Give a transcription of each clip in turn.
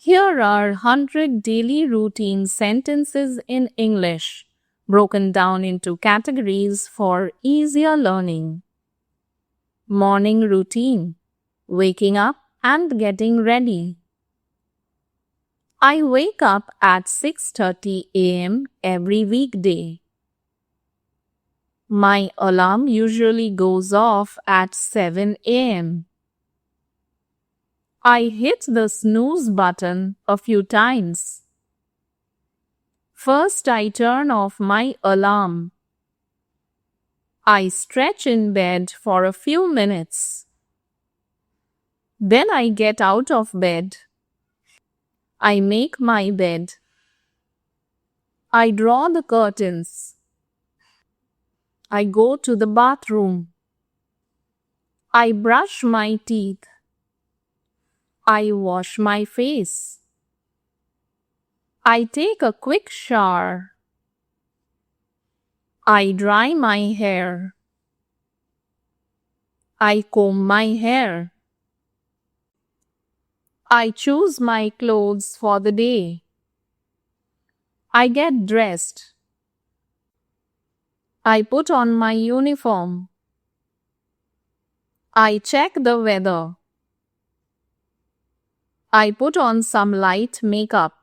Here are 100 daily routine sentences in English, broken down into categories for easier learning. Morning routine: waking up and getting ready. I wake up at 6:30 a.m. every weekday. My alarm usually goes off at 7 a.m. I hit the snooze button a few times. First, I turn off my alarm. I stretch in bed for a few minutes. Then I get out of bed. I make my bed. I draw the curtains. I go to the bathroom. I brush my teeth. I wash my face. I take a quick shower. I dry my hair. I comb my hair. I choose my clothes for the day. I get dressed. I put on my uniform. I check the weather. I put on some light makeup.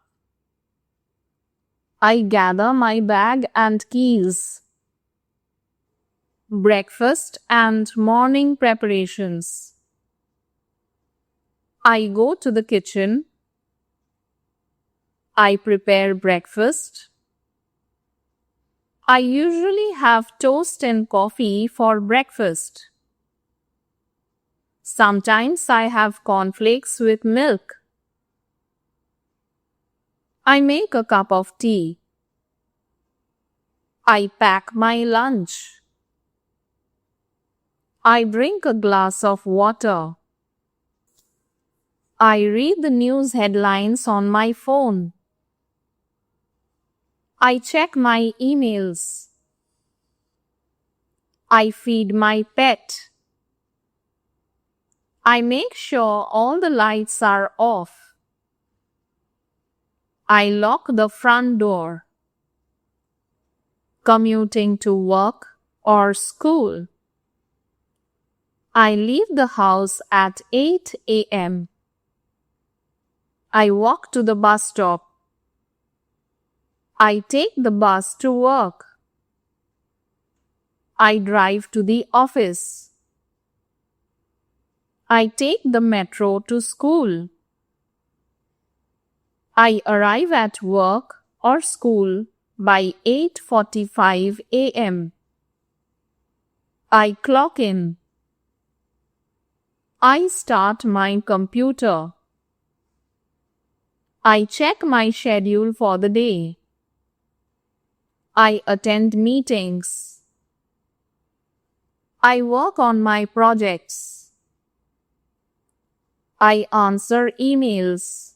I gather my bag and keys. Breakfast and morning preparations. I go to the kitchen. I prepare breakfast. I usually have toast and coffee for breakfast. Sometimes I have cornflakes with milk. I make a cup of tea. I pack my lunch. I drink a glass of water. I read the news headlines on my phone. I check my emails. I feed my pet. I make sure all the lights are off. I lock the front door. Commuting to work or school. I leave the house at 8 a.m. I walk to the bus stop. I take the bus to work. I drive to the office. I take the metro to school. I arrive at work or school by 8:45 a.m. I clock in. I start my computer. I check my schedule for the day. I attend meetings. I work on my projects. I answer emails.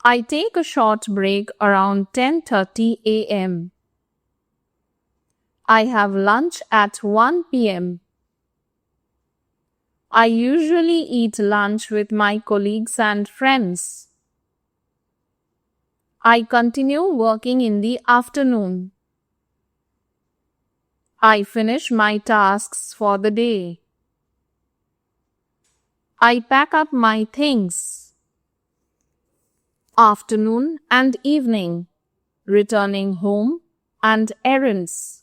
I take a short break around 10:30 a.m. I have lunch at 1 p.m. I usually eat lunch with my colleagues and friends. I continue working in the afternoon. I finish my tasks for the day. I pack up my things. Afternoon and evening, returning home and errands.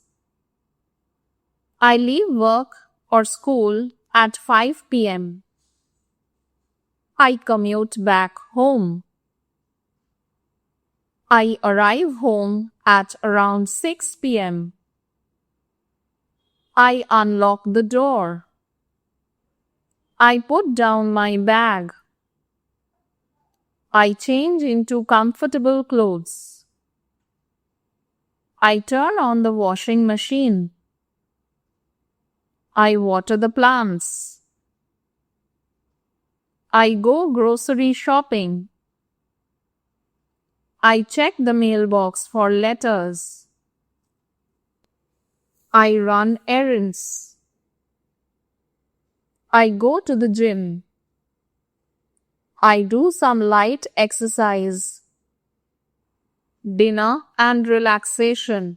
I leave work or school at 5 p.m. I commute back home. I arrive home at around 6 p.m. I unlock the door. I put down my bag. I change into comfortable clothes. I turn on the washing machine. I water the plants. I go grocery shopping. I check the mailbox for letters. I run errands. I go to the gym. I do some light exercise. Dinner and relaxation.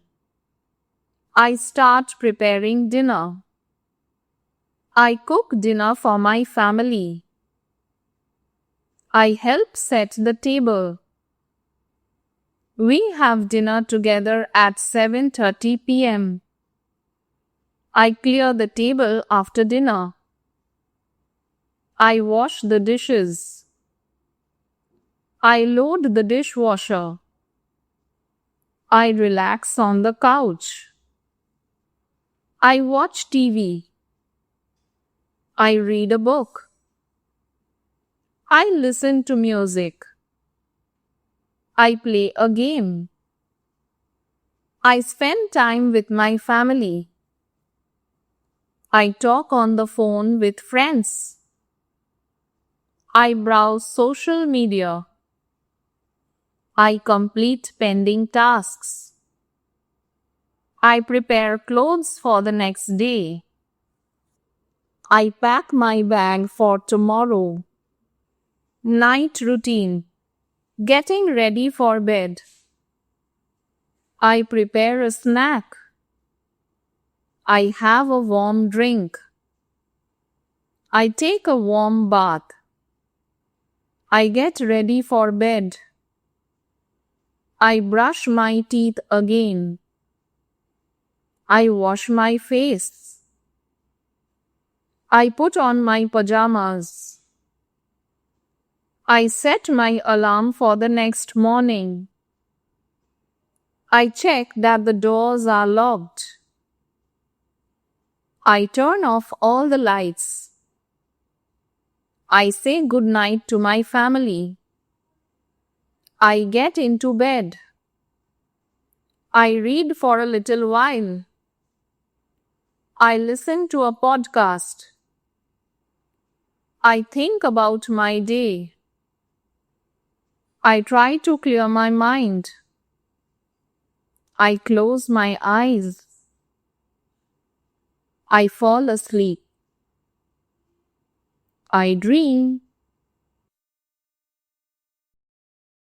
I start preparing dinner. I cook dinner for my family. I help set the table. We have dinner together at 7:30 p.m. I clear the table after dinner. I wash the dishes. I load the dishwasher. I relax on the couch. I watch TV. I read a book. I listen to music. I play a game. I spend time with my family. I talk on the phone with friends. I browse social media. I complete pending tasks. I prepare clothes for the next day. I pack my bag for tomorrow. Night routine. Getting ready for bed. I prepare a snack. I have a warm drink. I take a warm bath. I get ready for bed. I brush my teeth again. I wash my face. I put on my pajamas. I set my alarm for the next morning. I check that the doors are locked. I turn off all the lights. I say good night to my family. I get into bed. I read for a little while. I listen to a podcast. I think about my day. I try to clear my mind. I close my eyes. I fall asleep. I dream.